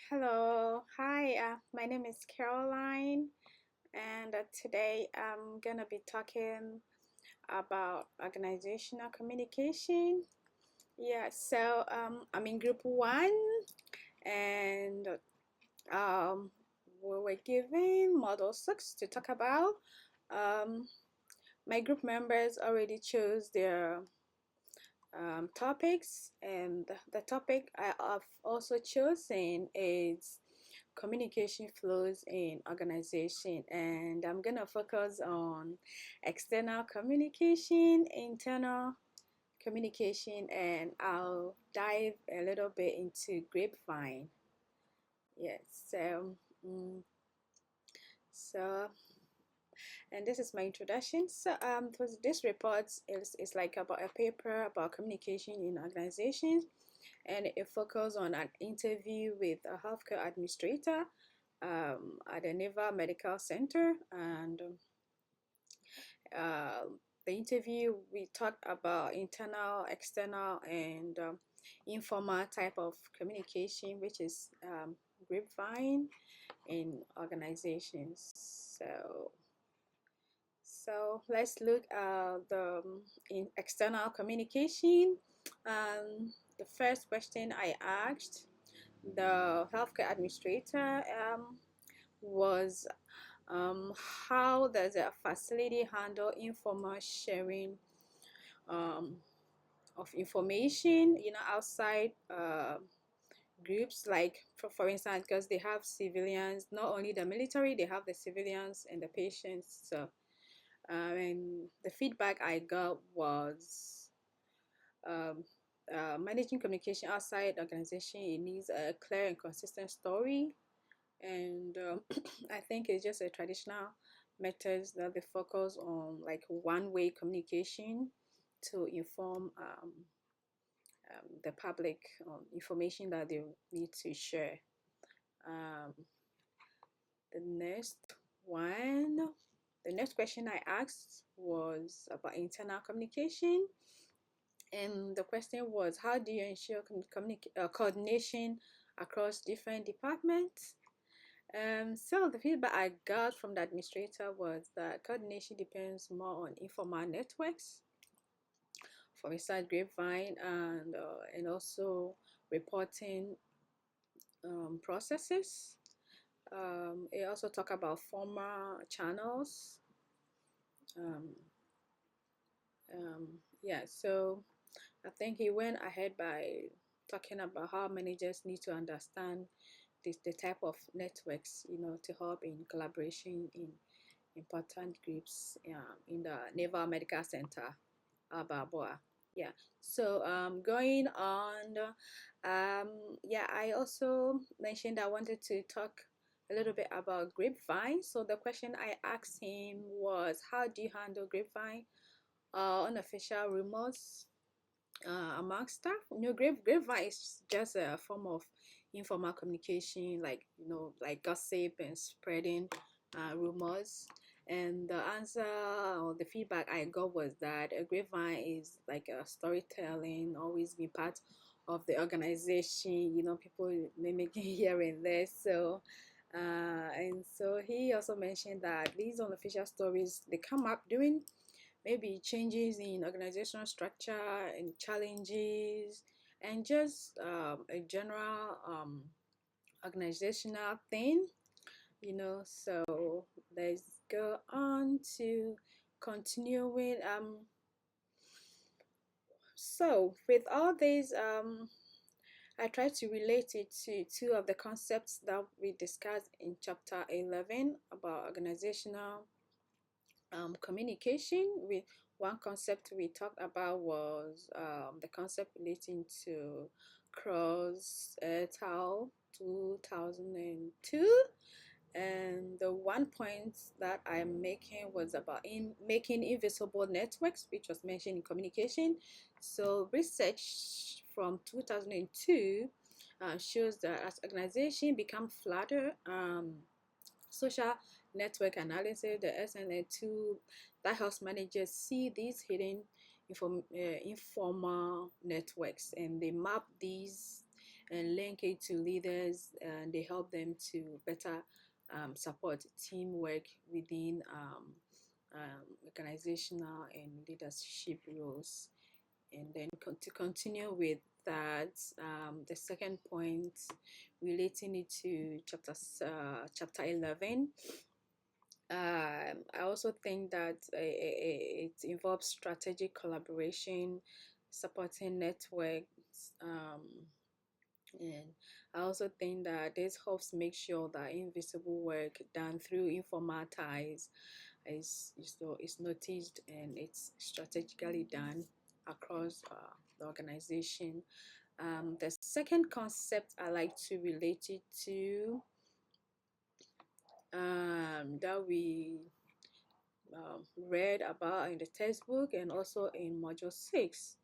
Hello, hi, my name is Caroline, and today I'm gonna be talking about organizational communication. Yeah, so I'm in group one, and um, we were given model six to talk about. Um, my group members already chose their topics, and the topic I have also chosen is communication flows in organization, and I'm gonna focus on external communication, internal communication, and I'll dive a little bit into grapevine. Yes, mm, so and this is my introduction. This report is like about a paper about communication in organizations, and it focuses on an interview with a healthcare administrator at the Naval Medical Center. And uh, the interview, we talked about internal, external, and informal type of communication, which is grapevine in organizations. So let's look at the in external communication. The first question I asked the healthcare administrator was um, how does a facility handle informal sharing um, of information, outside groups, like for instance, because they have civilians, not only the military, they have the civilians and the patients. So and the feedback I got was um, managing communication outside the organization, it needs a clear and consistent story. And I think it's just a traditional methods that they focus on, like one-way communication to inform the public on information that they need to share. Um, the next one, the next question I asked was about internal communication, and the question was, how do you ensure coordination across different departments? So the feedback I got from the administrator was that coordination depends more on informal networks, for instance, grapevine, and also reporting processes. It also talk about formal channels. Um, yeah, so I think he went ahead by talking about how managers need to understand the type of networks, to help in collaboration in important groups in the Naval Medical Center, Ababoa. Yeah. So going on, yeah, I also mentioned I wanted to talk a little bit about grapevine. So the question I asked him was, how do you handle grapevine, unofficial rumors among staff? Grapevine is just a form of informal communication, like like gossip and spreading rumors. And the answer or the feedback I got was that a grapevine is like a storytelling, always been part of the organization. People mimicking here and there. And so he also mentioned that these unofficial stories, they come up during maybe changes in organizational structure and challenges, and just a general organizational thing. So let's go on to continue with so with all these I try to relate it to two of the concepts that we discussed in chapter 11 about organizational communication. With one concept we talked about was the concept relating to Cross et al. 2002, and the one point that I'm making was about in making invisible networks, which was mentioned in communication. So research from 2002 shows that as organizations become flatter, social network analysis, the SNA tool that helps managers see these hidden informal networks, and they map these and link it to leaders, and they help them to better support teamwork within organizational and leadership roles. And then to continue with that, the second point, relating it to chapter 11, I also think that it involves strategic collaboration, supporting networks, and I also think that this helps make sure that invisible work done through informal ties is noticed and it's strategically done across the organization. The second concept I like to relate it to, that we read about in the textbook and also in module 6,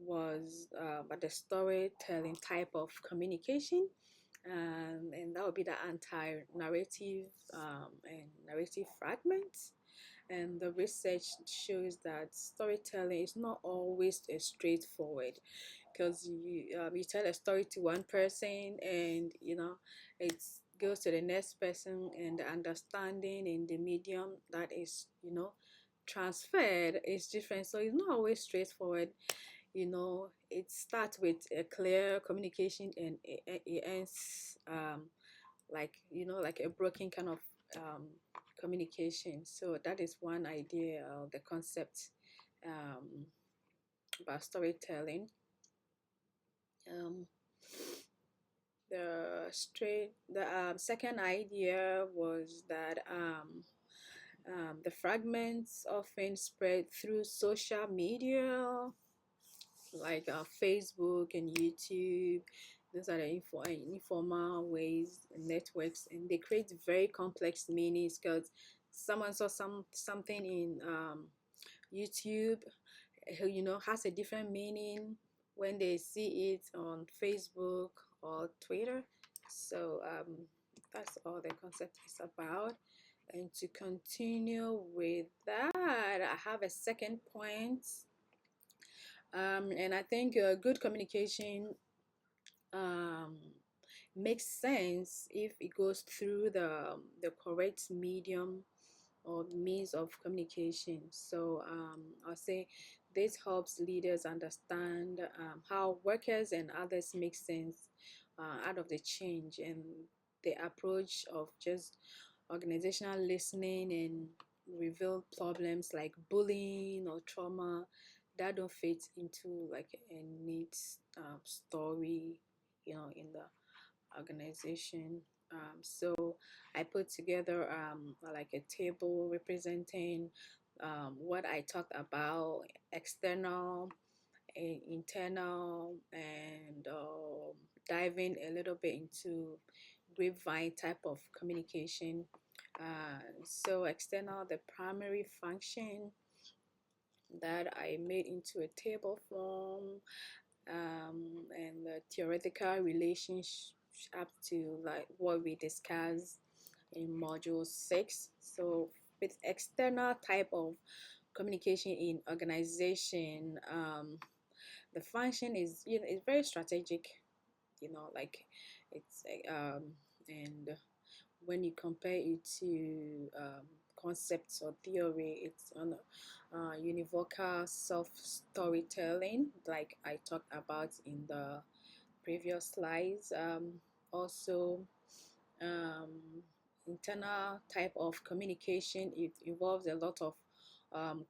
was the storytelling type of communication, and that would be the anti-narrative and narrative fragments. And the research shows that storytelling is not always straightforward, because you tell a story to one person, and it goes to the next person, and the understanding in the medium that is transferred is different, so it's not always straightforward. It starts with a clear communication, and it ends like a broken kind of communication. So that is one idea of the concept um, about storytelling. um, the second idea was that the fragments often spread through social media, like Facebook and YouTube. Those are the informal ways, networks, and they create very complex meanings, because someone saw something in YouTube, has a different meaning when they see it on Facebook or Twitter. So that's all the concept is about. And to continue with that, I have a second point. And I think good communication um, makes sense if it goes through the correct medium or means of communication. So I'll say this helps leaders understand how workers and others make sense out of the change, and the approach of just organizational listening and reveal problems like bullying or trauma that don't fit into like a neat story, in the organization. So I put together like a table representing what I talked about: external, internal, and diving a little bit into grapevine type of communication. So external, the primary function that I made into a table form, and the theoretical relationship up to like what we discussed in module 6. So with external type of communication in organization, the function is very strategic, like it's and when you compare it to concepts or theory, it's on univocal self-storytelling, like I talked about in the previous slides. Also, um, internal type of communication, it involves a lot of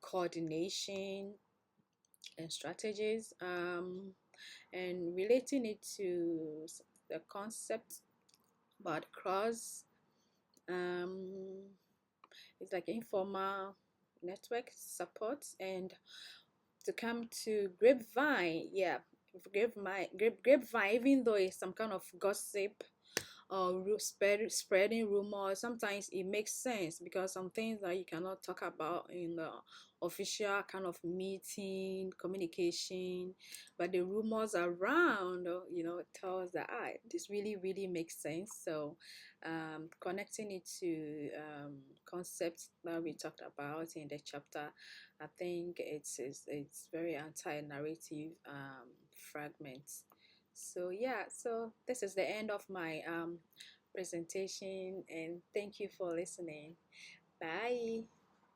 coordination and strategies, and relating it to the concept about cross. Um, it's like informal network support. And to come to grapevine, yeah, grapevine, even though it's some kind of gossip or spreading rumors, sometimes it makes sense, because some things that you cannot talk about in the official kind of meeting communication, but the rumors around tells that this really makes sense. So connecting it to concepts that we talked about in the chapter, I think it's very anti-narrative fragments. So yeah, so this is the end of my presentation, and thank you for listening. Bye.